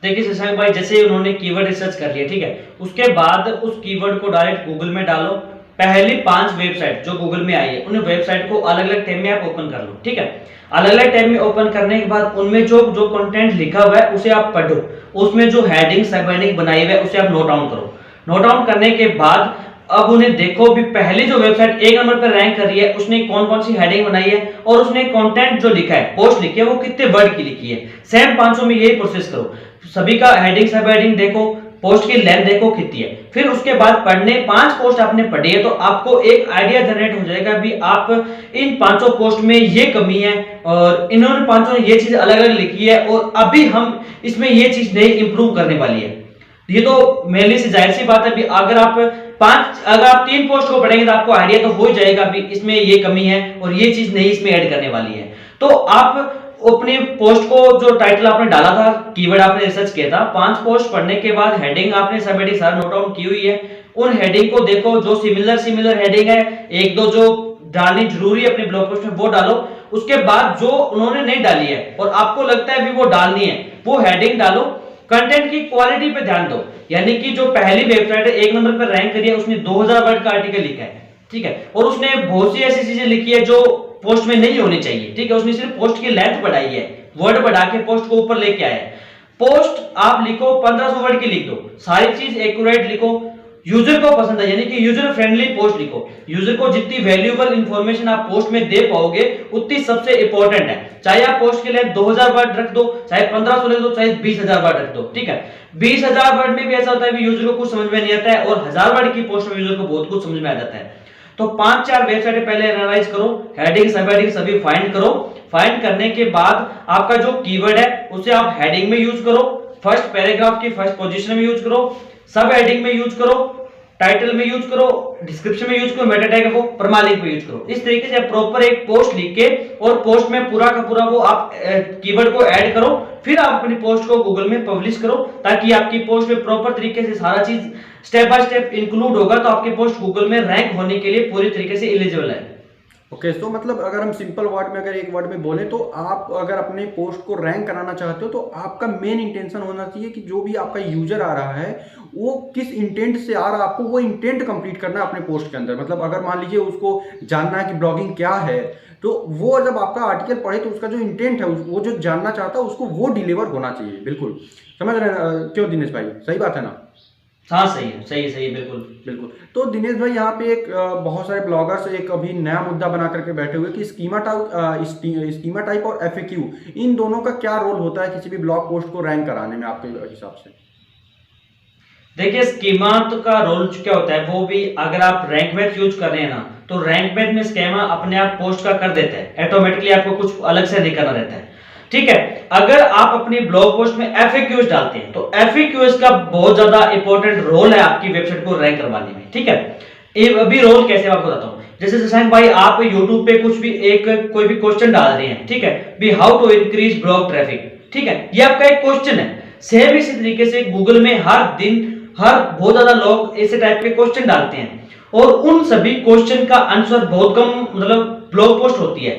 देखिए शशांक भाई, जैसे उन्होंने कीवर्ड रिसर्च कर लिया, ठीक है, उसके बाद उस कीवर्ड को डायरेक्ट गूगल में डालो। पहली 5 वेबसाइट जो गूगल में आई है उन वेबसाइट को अलग अलग टैब में आप ओपन कर लो, ठीक है। अलग अलग टैब में ओपन करने के बाद उनमें जो कंटेंट लिखा हुआ है उसे आप पढ़ो, उसमें जो हेडिंग सब हेडिंग बनाई हुई है उसे आप नोट डाउन करो। नोट डाउन करने के बाद अब उन्हें देखो भी पहली जो वेबसाइट 1 नंबर पर रैंक कर रही है उसने कौन कौन सी हेडिंग बनाई है और उसने कंटेंट जो लिखा है, पोस्ट लिखी है, वो कितने वर्ड की लिखी है। सेम 500 में यही प्रोसेस करो। सभी का हेडिंग सब हेडिंग देखो, पोस्ट की लेंथ देखो कितनी है, फिर उसके बाद पढ़ने 5 पोस्ट आपने पढ़ी है तो आपको एक आइडिया जनरेट हो जाएगा भी आप इन 500 पोस्ट में ये कमी है और इन्होंने 500 ने ये चीज अलग अलग लिखी है और अभी हम इसमें ये चीज नहीं इंप्रूव करने वाली है। ये तो मेरे से जाहिर सी बात है भी अगर आप 3 पोस्ट को पढ़ेंगे तो आपको आइडिया तो हो ही जाएगा भी इसमें ये कमी है और ये चीज नहीं इसमें ऐड करने वाली है। तो आप अपनी पोस्ट को जो टाइटल आपने डाला था, कीवर्ड आपने रिसर्च किया था, 5 पोस्ट पढ़ने के बाद हेडिंग आपने सब हेडिंग सारा नोट डाउन की हुई है, उन हेडिंग को देखो जो सिमिलर हेडिंग है, एक दो जो डालनी जरूरी है अपने ब्लॉग पोस्ट में वो डालो। उसके बाद जो उन्होंने नहीं डाली है और आपको लगता है भी वो डालनी है वो हेडिंग डालो। कंटेंट की क्वालिटी पे ध्यान दो, यानी कि जो पहली वेबसाइट है 1 नंबर पर रैंक करी है उसने 2000 वर्ड का आर्टिकल लिखा है, ठीक है, और उसने बहुत सी ऐसी चीजें लिखी है जो पोस्ट में नहीं होनी चाहिए, ठीक है, उसने सिर्फ पोस्ट की लेंथ बढ़ाई है, वर्ड बढ़ा के पोस्ट को ऊपर लेके आया है। पोस्ट आप लिखो 1500 वर्ड की लिख दो, सारी चीज एक्यूरेट लिखो, यूजर को पसंद है, यानी कि यूजर फ्रेंडली पोस्ट लिखो। यूजर को जितनी वैल्यूएबल इंफॉर्मेशन आप पोस्ट में दे पाओगे उतनी सबसे इंपॉर्टेंट है। चाहे आप पोस्ट के लिए 2000 वर्ड रख दो, चाहे 1500 लिख दो, चाहे 20000 वर्ड रख दो, ठीक है। 20000 वर्ड में भी ऐसा होता है कि यूजर को कुछ समझ में नहीं आता है और 1000 वर्ड की पोस्ट में यूजर को बहुत कुछ समझ में आ जाता है। तो 5-4 वेबसाइट पहले एनालाइज करो, हेडिंग सब हेडिंग सभी फाइंड करो। फाइंड करने के बाद आपका जो कीवर्ड है उसे आप हेडिंग में यूज करो, फर्स्ट पैराग्राफ की फर्स्ट पोजीशन में यूज करो, सब हेडिंग में यूज करो, टाइटल में यूज करो, डिस्क्रिप्शन में यूज करो, मेटा टैग को परमालिंक पे यूज करो। इस तरीके से प्रॉपर एक पोस्ट लिख के और पोस्ट में पूरा का पूरा वो आप कीवर्ड को ऐड करो, फिर आप अपनी पोस्ट को गूगल में पब्लिश करो ताकि आपकी पोस्ट में प्रॉपर तरीके से सारा चीज स्टेप बाय स्टेप इंक्लूड होगा, तो आपकी पोस्ट गूगल में रैंक होने के लिए पूरी तरीके से एलिजिबल है। ओके तो मतलब अगर हम सिंपल वर्ड में अगर एक वर्ड में बोले तो आप अगर अपने पोस्ट को रैंक कराना चाहते हो तो आपका मेन इंटेंशन होना चाहिए कि जो भी आपका यूजर आ रहा है वो किस इंटेंट से आ रहा है, आपको वो इंटेंट कंप्लीट करना है अपने पोस्ट के अंदर। मतलब अगर मान लीजिए उसको जानना है कि ब्लॉगिंग क्या है तो वो जब आपका आर्टिकल पढ़े तो उसका जो इंटेंट है वो जो जानना चाहता है उसको वो डिलीवर होना चाहिए। बिल्कुल समझ रहे हैं क्यों दिनेश भाई, सही बात है ना? हाँ सही है, सही सही, बिल्कुल बिल्कुल। तो दिनेश भाई यहाँ पे एक बहुत सारे ब्लॉगर्स एक अभी नया मुद्दा बना करके बैठे हुए कि स्कीमा टाइप और एफएक्यू इन दोनों का क्या रोल होता है किसी भी ब्लॉग पोस्ट को रैंक कराने में आपके हिसाब से? देखिए स्कीमा का रोल क्या होता है, वो भी अगर आप रैंक मैथ यूज कर रहे हैं ना तो रैंक मैथ में स्कीमा अपने आप पोस्ट का कर देता है, ऑटोमेटिकली आपको कुछ अलग से नहीं करना रहता है, ठीक है। अगर आप अपनी ब्लॉग पोस्ट में एफएक्यूज डालते हैं तो एफएक्यूज का बहुत ज्यादा इंपॉर्टेंट रोल है आपकी वेबसाइट को रैंक करवाने में, ठीक है। अभी रोल कैसे आपको बताता हूं। जैसे शशांक भाई आप YouTube पे कुछ भी कोई भी क्वेश्चन डाल रहे हैं, ठीक है, भी how to increase blog traffic, ठीक है, ये आपका एक क्वेश्चन है। सेम इसी तरीके से गूगल में हर बहुत ज्यादा लोग ऐसे टाइप के क्वेश्चन डालते हैं और उन सभी क्वेश्चन का आंसर बहुत कम मतलब ब्लॉग पोस्ट होती है,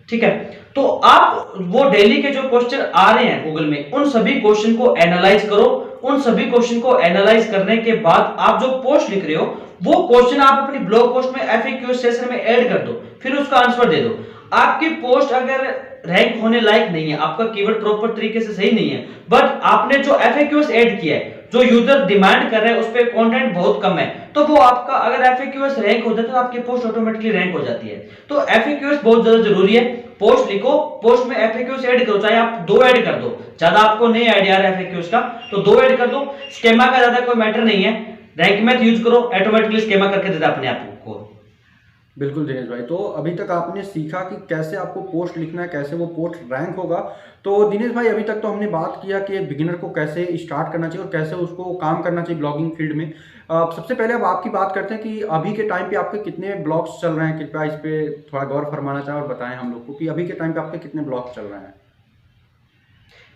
ठीक है। तो आप वो डेली के जो क्वेश्चन आ रहे हैं गूगल में उन सभी क्वेश्चन को एनालाइज करो, उन सभी क्वेश्चन को एनालाइज करने के बाद आप जो पोस्ट लिख रहे हो वो क्वेश्चन आप अपनी ब्लॉग पोस्ट में एफएक्यू सेक्शन में ऐड कर दो, फिर उसका आंसर दे दो। आपकी पोस्ट अगर रैंक होने लायक नहीं है, आपका कीवर्ड प्रॉपर तरीके से सही नहीं है, बट आपने जो एफएक्यूज ऐड किया है, जो यूजर डिमांड कर रहे हैं उस पे कंटेंट बहुत कम है, तो वो आपका अगर एफएक्यूज रैंक हो जाता है तो आपकी पोस्ट ऑटोमेटिकली रैंक हो जाती है। तो एफएक्यूज बहुत ज्यादा जरूरी है। पोस्ट लिखो, पोस्ट में एफएक्यूज ऐड करो, चाहे आप 2 ऐड कर दो, ज्यादा आपको नहीं आइडिया है एफएक्यूज का तो 2 ऐड कर दो। स्कीमा का ज्यादा कोई मैटर नहीं है, रैंक मैथ यूज करो, ऑटोमेटिकली स्कीमा करके देता अपने आप को। बिल्कुल दिनेश भाई, तो अभी तक आपने सीखा कि कैसे आपको पोस्ट लिखना है, कैसे वो पोस्ट रैंक होगा। तो दिनेश भाई अभी तक तो हमने बात किया कि एक बिगिनर को कैसे स्टार्ट करना चाहिए और कैसे उसको काम करना चाहिए ब्लॉगिंग फील्ड में। सबसे पहले अब आपकी बात करते हैं कि अभी के टाइम पे आपके कितने ब्लॉग्स चल रहे हैं, कृपया इस पे थोड़ा गौर फरमाना चाहें और बताएं हम लोग को कि अभी के टाइम पे आपके कितने ब्लॉग्स चल रहे हैं।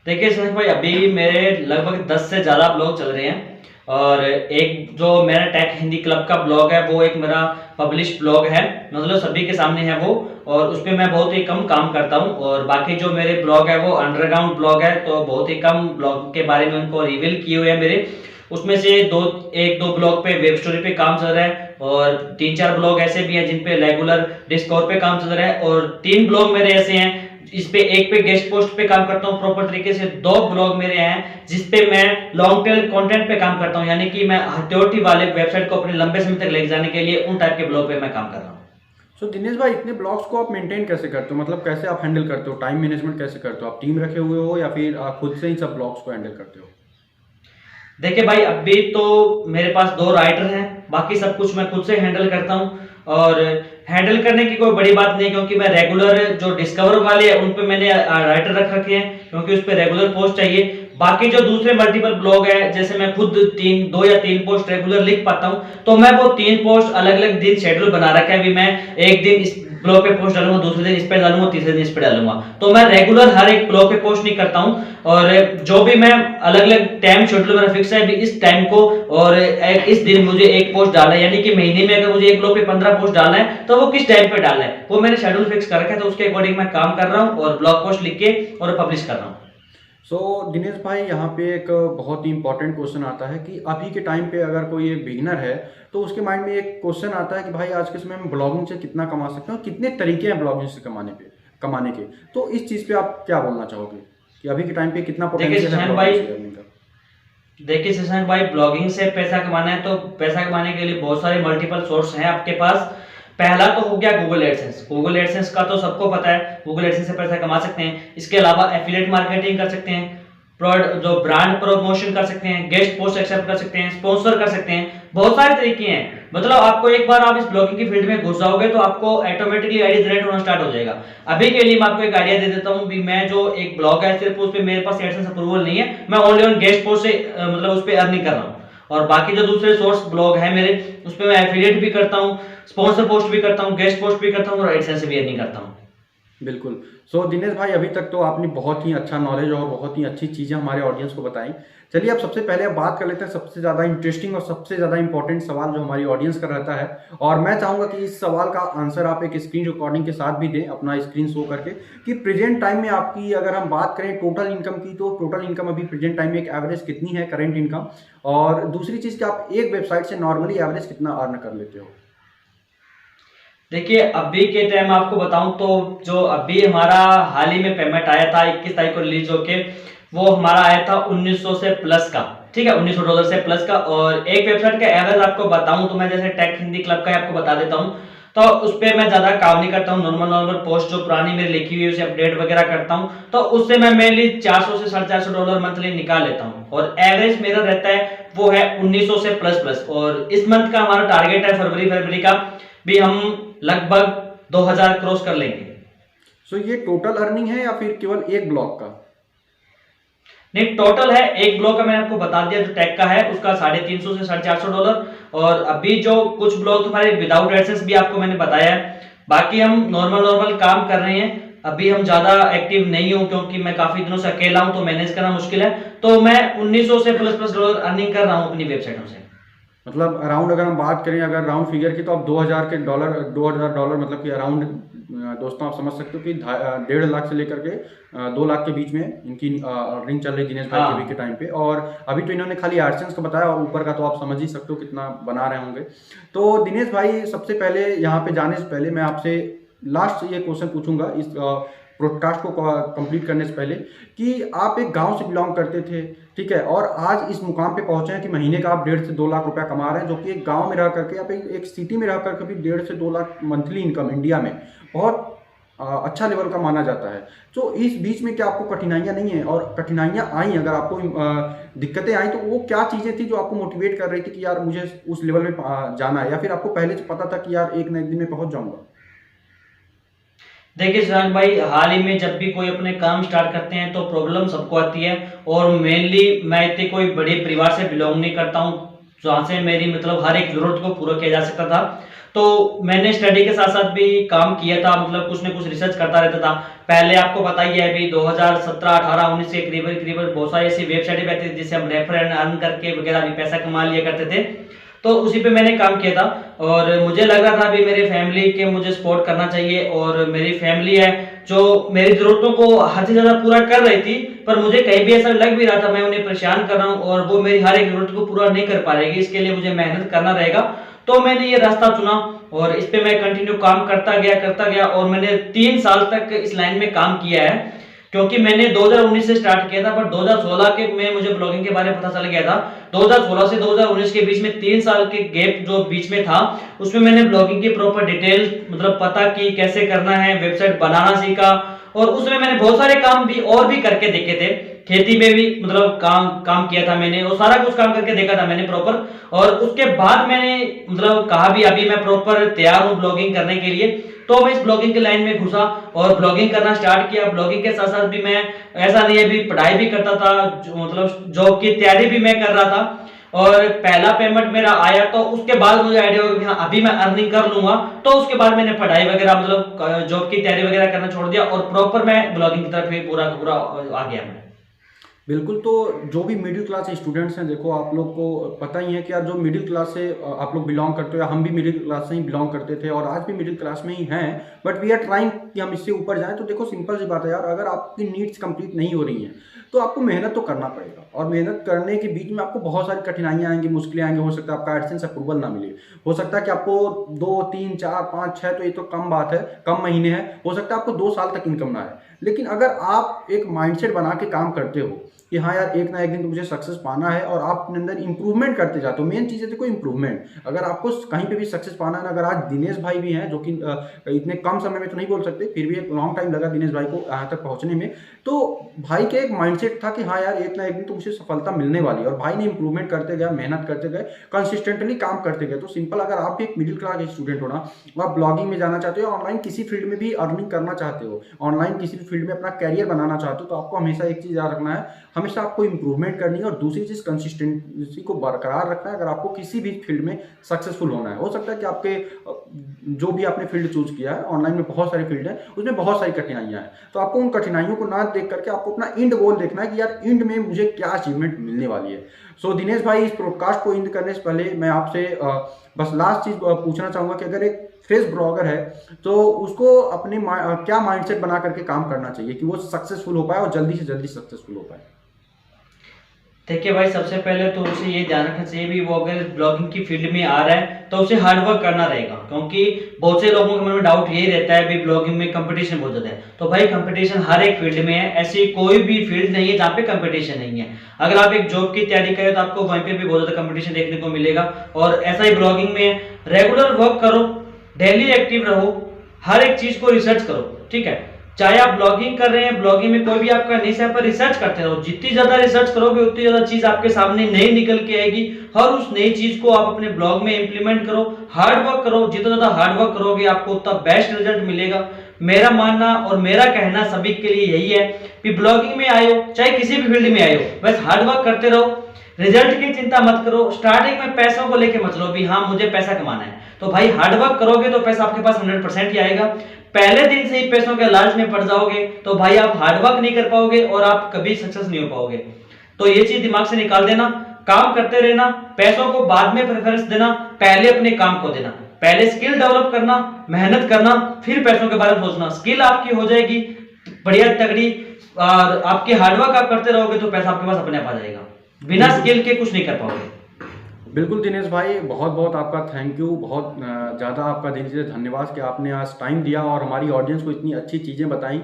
देखिए सुनील भाई अभी मेरे लगभग 10 से ज्यादा ब्लॉग चल रहे हैं और एक जो मेरा टेक हिंदी क्लब का ब्लॉग है वो एक मेरा पब्लिश ब्लॉग है, मतलब सभी के सामने है वो, और उस पर मैं बहुत ही कम काम करता हूँ। और बाकी जो मेरे ब्लॉग है वो अंडरग्राउंड ब्लॉग है, तो बहुत ही कम ब्लॉग के बारे में उनको रिवील किए हुए हैं मेरे। उसमें से 1-2 ब्लॉग पे वेब स्टोरी पे काम चल रहा है और 3-4 ब्लॉग ऐसे भी हैं जिन पे रेगुलर डिस्कवर पे काम चल रहा है और 3 ब्लॉग मेरे ऐसे हैं इस पे एक पे गेस्ट पोस्ट पे काम करता हूँ प्रॉपर तरीके से। 2 ब्लॉग मेरे हैं जिस पे मैं लॉन्ग टेल कंटेंट पे काम करता हूँ, यानी कि मैं हथौड़ी वाले वेबसाइट को अपने लंबे समय तक ले जाने के लिए उन टाइप के ब्लॉग पे मैं काम कर रहा हूँ। सो दिनेश भाई इतने ब्लॉग्स को आप मेंटेन कैसे करते हो, मतलब कैसे आप हैंडल करते हो, टाइम मैनेजमेंट कैसे करते हो, आप टीम रखे हुए हो या फिर आप खुद से ही सब ब्लॉग्स को हैंडल करते हो? देखिए भाई, अभी तो मेरे पास 2 राइटर हैं, बाकी सब कुछ मैं खुद से हैंडल करता हूँ। और हैंडल करने की कोई बड़ी बात नहीं, क्योंकि मैं रेगुलर जो डिस्कवर वाले हैं उन पे मैंने राइटर रख रखे हैं, क्योंकि उस पे रेगुलर पोस्ट चाहिए। बाकी जो दूसरे मल्टीपल ब्लॉग है, जैसे मैं खुद 2 या 3 पोस्ट रेगुलर लिख पाता हूँ, तो मैं वो 3 पोस्ट अलग अलग दिन शेड्यूल बना रखा है। अभी मैं एक दिन इस ब्लॉग पे पोस्ट डालूंगा, दूसरे दिन इस पे डालूंगा, तीसरे दिन इस पे डालूंगा। तो मैं रेगुलर हर एक ब्लॉग पे पोस्ट नहीं करता हूँ। और जो भी मैं अलग अलग टाइम शेड्यूल मेरा फिक्स है, अभी इस टाइम को और इस दिन मुझे एक पोस्ट डालना है, यानी कि महीने में अगर मुझे एक ब्लॉग पे 15 पोस्ट डालना है तो वो किस टाइम पे डालना है वो मैंने शेड्यूल फिक्स कर रखा है। तो उसके अकॉर्डिंग मैं काम कर रहा हूँ और ब्लॉग पोस्ट लिख के और पब्लिश कर रहा हूँ। दिनेश भाई, यहाँ पे एक बहुत ही इंपॉर्टेंट क्वेश्चन आता है कि अभी के टाइम पे अगर कोई एक बिगिनर है तो उसके माइंड में एक क्वेश्चन आता है कि भाई आज के समय में ब्लॉगिंग से कितना कमा सकते हैं और कितने तरीके हैं ब्लॉगिंग से कमाने के। तो इस चीज़ पे आप क्या बोलना चाहोगे कि अभी के टाइम पे कितना पोटेंशियल है ब्लॉगिंग से अर्निंग का? देखिए शशांक भाई, ब्लॉगिंग से पैसा कमाना है तो पैसा कमाने के लिए बहुत सारे मल्टीपल सोर्स हैं आपके पास। पहला तो हो गया गूगल एडसेंस। गूगल एडसेंस का तो सबको पता है, गूगल एडसेंस से पैसा कमा सकते हैं। इसके अलावा एफिलिएट मार्केटिंग कर सकते हैं, जो ब्रांड प्रमोशन कर सकते हैं, गेस्ट पोस्ट एक्सेप्ट कर सकते हैं, स्पॉन्सर कर सकते हैं। बहुत सारे तरीके हैं। मतलब आपको एक बार आप इस ब्लॉगिंग की फील्ड में घुस जाओगे तो आपको ऑटोमेटिकली आईडी जनरेट होना स्टार्ट हो जाएगा। अभी के लिए मैं आपको एक आइडिया दे देता हूं भी, मैं जो एक ब्लॉग है सिर्फ उस पे मेरे पास एडसेंस अप्रूवल नहीं है, मैं ओनली ऑन गेस्ट पोस्ट से मतलब उस पे अर्निंग कर रहा हूं। और बाकी जो दूसरे सोर्स ब्लॉग है मेरे, उस पे मैं एफिलिएट भी करता हूं, स्पॉन्सर पोस्ट भी करता हूं, गेस्ट पोस्ट भी करता हूं और एडसेंस से भी अर्निंग करता हूं। बिल्कुल। दिनेश भाई, अभी तक तो आपने बहुत ही अच्छा नॉलेज और बहुत ही अच्छी चीज़ें हमारे ऑडियंस को बताई। चलिए अब सबसे पहले अब बात कर लेते हैं सबसे ज़्यादा इंटरेस्टिंग और सबसे ज़्यादा इंपॉर्टेंट सवाल जो हमारी ऑडियंस का रहता है। और मैं चाहूँगा कि इस सवाल का आंसर आप एक स्क्रीन रिकॉर्डिंग के साथ भी दें, अपना स्क्रीन शो करके, कि प्रेजेंट टाइम में आपकी अगर हम बात करें टोटल इनकम की, तो टोटल इनकम अभी प्रेजेंट टाइम में एक एवरेज कितनी है करेंट इनकम। और दूसरी चीज़ कि आप एक वेबसाइट से नॉर्मली एवरेज कितना अर्न कर लेते हो। देखिए अभी के टाइम आपको बताऊं तो जो अभी हमारा हाल ही में पेमेंट आया था 21 तारीख को रिलीज होके, वो हमारा आया था 1900 से प्लस का। ठीक है, $1900 से प्लस का। और एक वेबसाइट का एवरेज आपको बताऊं तो मैं जैसे टेक हिंदी क्लब का आपको बता देता हूं, तो उस पर मैं ज्यादा काम नहीं करता हूं। नॉर्मल पोस्ट जो पुरानी मेरी लिखी हुई है उसे अपडेट वगैरह करता हूं, तो उससे मैं मेनली $400 से $450 मंथली निकाल लेता हूं। और एवरेज मेरा रहता है वो है 1900 से प्लस। और इस मंथ का हमारा टारगेट है फरवरी का भी हम लगभग 2000 क्रॉस कर लेंगे। ये टोटल अर्निंग है या फिर केवल एक ब्लॉग का? नहीं, टोटल है। एक ब्लॉग का मैंने आपको बता दिया जो टैग का है, उसका $350 से $450। और अभी जो कुछ ब्लॉग तुम्हारे विदाउट एडसेंस भी आपको मैंने बताया है। बाकी हम नॉर्मल काम कर रहे हैं। अभी हम ज्यादा एक्टिव नहीं हूं क्योंकि मैं काफी दिनों से अकेला हूं, तो मैनेज करना मुश्किल है। तो मैं 1900 से प्लस डॉलर अर्निंग कर रहा हूं अपनी वेबसाइटों से। मतलब अराउंड अगर हम बात करें अगर राउंड फिगर की, तो आप $2000 मतलब कि अराउंड दोस्तों आप समझ सकते हो कि 1.5 लाख से लेकर के 2 लाख के बीच में इनकी अर्निंग चल रही दिनेश भाई के अभी के टाइम पे। और अभी तो इन्होंने खाली एडसेंस का बताया और ऊपर का तो आप समझ ही सकते हो कितना बना रहे होंगे। तो दिनेश भाई, सबसे पहले यहाँ पे जाने से पहले मैं आपसे लास्ट ये क्वेश्चन पूछूंगा इस ब्रॉडकास्ट को कंप्लीट करने से पहले, कि आप एक गांव से बिलोंग करते थे, ठीक है, और आज इस मुकाम पे पहुंचे हैं कि महीने का आप 1.5 से 2 लाख रुपया कमा रहे हैं, जो कि एक गांव में रह करके आप एक सिटी में रह करके भी 1.5 से 2 लाख मंथली इनकम इंडिया में बहुत अच्छा लेवल का माना जाता है। तो इस बीच में क्या आपको कठिनाइयां नहीं है, और कठिनाइयां आई अगर आपको दिक्कतें आई तो वो क्या चीज़ें थी जो आपको मोटिवेट कर रही थी कि यार मुझे उस लेवल में जाना है, या फिर आपको पहले से पता था कि यार एक न एक दिन में पहुंच जाऊंगा? देखिए शशांक भाई, हाल ही में जब भी कोई अपने काम स्टार्ट करते हैं तो प्रॉब्लम सबको आती है। और मेनली मैं इतने कोई बड़े परिवार से बिलोंग नहीं करता हूँ जहाँ से मेरी मतलब हर एक जरूरत को पूरा किया जा सकता था। तो मैंने स्टडी के साथ साथ भी काम किया था, मतलब कुछ न कुछ रिसर्च करता रहता था। पहले आपको पता ही है अभी 2017, 18, 19 के करीबन बहुत सारी ऐसी वेबसाइटें रहती थी जिससे हम रेफर एंड अर्न करके वगैरह भी पैसा कमा लिया करते थे। तो उसी पे मैंने काम किया था और मुझे लग रहा था अभी मेरी फैमिली के मुझे सपोर्ट करना चाहिए। और मेरी फैमिली है जो मेरी जरूरतों को हद से ज्यादा पूरा कर रही थी, पर मुझे कहीं भी ऐसा लग भी रहा था मैं उन्हें परेशान कर रहा हूँ और वो मेरी हर एक जरूरत को पूरा नहीं कर पा रहेगी, इसके लिए मुझे मेहनत करना रहेगा। तो मैंने ये रास्ता चुना और इस पे मैं कंटिन्यू काम करता गया और मैंने 3 साल तक इस लाइन में काम किया है। क्योंकि मैंने 2019 से स्टार्ट किया था, पर 2016 के में मुझे ब्लॉगिंग के बारे में पता चल गया था। 2016 से 2019 के बीच में 3 साल के गैप जो बीच में था, उसमें मैंने ब्लॉगिंग की प्रॉपर डिटेल मतलब पता की कैसे करना है, वेबसाइट बनाना सीखा और उसमें मैंने बहुत सारे काम भी और भी करके देखे थे खेती में भी मतलब काम किया था मैंने, और सारा कुछ काम करके देखा था मैंने प्रॉपर। और उसके बाद मैंने मतलब कहा भी अभी मैं प्रॉपर तैयार हूँ ब्लॉगिंग करने के लिए, तो मैं इस ब्लॉगिंग के लाइन में घुसा और ब्लॉगिंग करना स्टार्ट किया। ब्लॉगिंग के साथ साथ भी मैं, ऐसा नहीं है, अभी पढ़ाई भी करता था, मतलब जॉब की तैयारी भी मैं कर रहा था। और पहला पेमेंट मेरा आया तो उसके बाद मुझे आइडिया हुआ कि हाँ अभी मैं अर्निंग कर लूंगा, तो उसके बाद मैंने पढ़ाई वगैरह मतलब जॉब की तैयारी वगैरह करना छोड़ दिया और प्रॉपर मैं ब्लॉगिंग की तरफ ही पूरा पूरा आ गया मैं। बिल्कुल। तो जो भी मिडिल क्लास स्टूडेंट्स हैं, देखो आप लोग को पता ही है कि यार जो मिडिल क्लास से आप लोग बिलोंग करते हो, या हम भी मिडिल क्लास से ही बिलोंग करते थे और आज भी मिडिल क्लास में ही हैं, बट वी आर ट्राइंग कि हम इससे ऊपर जाएं। तो देखो सिंपल सी बात है यार, अगर आपकी नीड्स कंप्लीट नहीं हो रही हैं तो आपको मेहनत तो करना पड़ेगा, और मेहनत करने के बीच में आपको बहुत सारी कठिनाइयाँ आएंगी, मुश्किलें आएंगी। हो सकता है आपका एडसेंस अप्रूवल ना मिले, हो सकता है कि आपको 2 3 4 5 6, तो ये तो कम बात है, कम महीने हैं, हो सकता है आपको 2 साल तक इनकम ना आए। लेकिन अगर आप एक माइंडसेट बना के काम करते हो कि हाँ यार एक ना एक दिन तो मुझे सक्सेस पाना है, और आप अपने अंदर इंप्रूवमेंट करते जाते हो। मेन चीज़ है देखो इंप्रूवमेंट। अगर आपको कहीं पे भी सक्सेस पाना है ना, अगर आज दिनेश भाई भी हैं जो कि इतने कम समय में तो नहीं बोल सकते, फिर भी एक लॉन्ग टाइम लगा दिनेश भाई को यहाँ तक पहुँचने में, तो भाई के एक माइंडसेट था कि हाँ यार एक ना एक दिन तो मुझे सफलता मिलने वाली है, और भाई ने इंप्रूवमेंट करते गए, मेहनत करते गए, कंसिस्टेंटली काम करते गए। तो सिंपल, अगर आप भी एक मिडिल क्लास स्टूडेंट हो ना, और आप ब्लॉगिंग में जाना चाहते हो, ऑनलाइन किसी फील्ड में भी अर्निंग करना चाहते हो, ऑनलाइन किसी भी फील्ड में अपना कैरियर बनाना चाहते हो, तो आपको हमेशा एक चीज़ याद रखना है, हमेशा आपको इंप्रूवमेंट करनी है, और दूसरी चीज़ कंसिस्टेंसी को बरकरार रखना है अगर आपको किसी भी फील्ड में सक्सेसफुल होना है। हो सकता है कि आपके जो भी आपने फील्ड चूज किया है, ऑनलाइन में बहुत सारी फील्ड है, उसमें बहुत सारी कठिनाइयाँ हैं, तो आपको उन कठिनाइयों को ना देख करके आपको अपना इंड गोल देखना है कि यार इंड में मुझे क्या अचीवमेंट मिलने वाली है। सो दिनेश भाई, इस पॉडकास्ट को इंड करने से पहले मैं आपसे बस लास्ट चीज़ पूछना चाहूँगा कि अगर एक फ्रेश ब्लॉगर है तो उसको अपने क्या माइंडसेट बना करके काम करना चाहिए कि वो सक्सेसफुल हो पाए और जल्दी से जल्दी सक्सेसफुल हो पाए। देखिए भाई, सबसे पहले तो उसे ये ध्यान रखना चाहिए भी वो अगर ब्लॉगिंग की फील्ड में आ रहा है तो उसे हार्ड वर्क करना रहेगा, क्योंकि बहुत से लोगों के मन में डाउट यही रहता है भी ब्लॉगिंग में कंपटीशन बहुत ज्यादा है। तो भाई कंपटीशन हर एक फील्ड में है, ऐसी कोई भी फील्ड नहीं है जहाँ पे कंपटीशन नहीं है। अगर आप एक जॉब की तैयारी करें तो आपको वहीं पे भी बहुत ज्यादा कंपटीशन देखने को मिलेगा, और ऐसा ही ब्लॉगिंग में रेगुलर वर्क करो, डेली एक्टिव रहो, हर एक चीज को रिसर्च करो, ठीक है। चाहे आप ब्लॉगिंग कर रहे हैं, ब्लॉगिंग में कोई भी आपका निश है, पर रिसर्च करते रहो। जितनी ज्यादा रिसर्च करोगे उतनी ज्यादा चीज आपके सामने नई निकल के आएगी, और उस नई चीज को आप अपने ब्लॉग में इंप्लीमेंट करो, हार्ड वर्क करो। जितना ज्यादा हार्ड वर्क करोगे आपको उतना बेस्ट रिजल्ट मिलेगा। मेरा मानना और मेरा कहना सभी के लिए यही है कि ब्लॉगिंग में आए हो चाहे किसी भी फील्ड में आए हो, बस हार्ड वर्क करते रहो, रिजल्ट की चिंता मत करो। स्टार्टिंग में पैसों को लेके मत लो भी हाँ मुझे पैसा कमाना है, तो भाई हार्ड वर्क करोगे तो पैसा आपके पास 100% ही आएगा। पहले दिन से ही पैसों के लालच में पड़ जाओगे तो भाई आप हार्ड वर्क नहीं कर पाओगे और आप कभी सक्सेस नहीं हो पाओगे। तो ये चीज दिमाग से निकाल देना, काम करते रहना, पैसों को बाद में प्रेफरेंस देना, पहले अपने काम को देना, पहले स्किल डेवलप करना, मेहनत करना, फिर पैसों के बारे में सोचना। स्किल आपकी हो जाएगी बढ़िया तगड़ी, और आपकी हार्डवर्क आप करते रहोगे तो पैसा आपके पास अपने आप आ जाएगा। बिना स्किल के कुछ नहीं कर पाओगे। बिल्कुल दिनेश भाई, बहुत बहुत आपका थैंक यू, बहुत ज़्यादा आपका दिल से धन्यवाद कि आपने आज टाइम दिया और हमारी ऑडियंस को इतनी अच्छी चीज़ें बताई।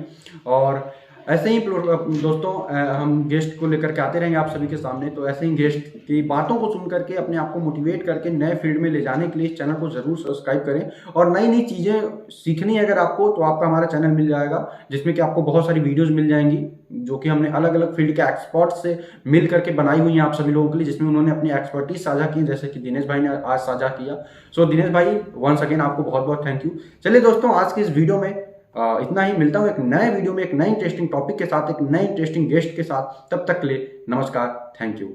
और ऐसे ही दोस्तों हम गेस्ट को लेकर के आते रहेंगे आप सभी के सामने। तो ऐसे ही गेस्ट की बातों को सुन करके अपने आप को मोटिवेट करके नए फील्ड में ले जाने के लिए इस चैनल को ज़रूर सब्सक्राइब करें, और नई नई चीज़ें सीखनी है अगर आपको तो आपका हमारा चैनल मिल जाएगा, जिसमें कि आपको बहुत सारी वीडियोज़ मिल जाएंगी जो कि हमने अलग अलग फील्ड के एक्सपर्ट से मिल करके बनाई हुई हैं आप सभी लोगों के लिए, जिसमें उन्होंने अपनी एक्सपर्टीज साझा की, जैसे कि दिनेश भाई ने आज साझा किया। सो दिनेश भाई, वंस अगेन आपको बहुत बहुत थैंक यू। चलिए दोस्तों, आज की इस वीडियो में इतना ही। मिलता हूँ एक नए वीडियो में एक नए इंटरेस्टिंग टॉपिक के साथ, एक नए इंटरेस्टिंग गेस्ट के साथ। तब तक के लिए नमस्कार, थैंक यू।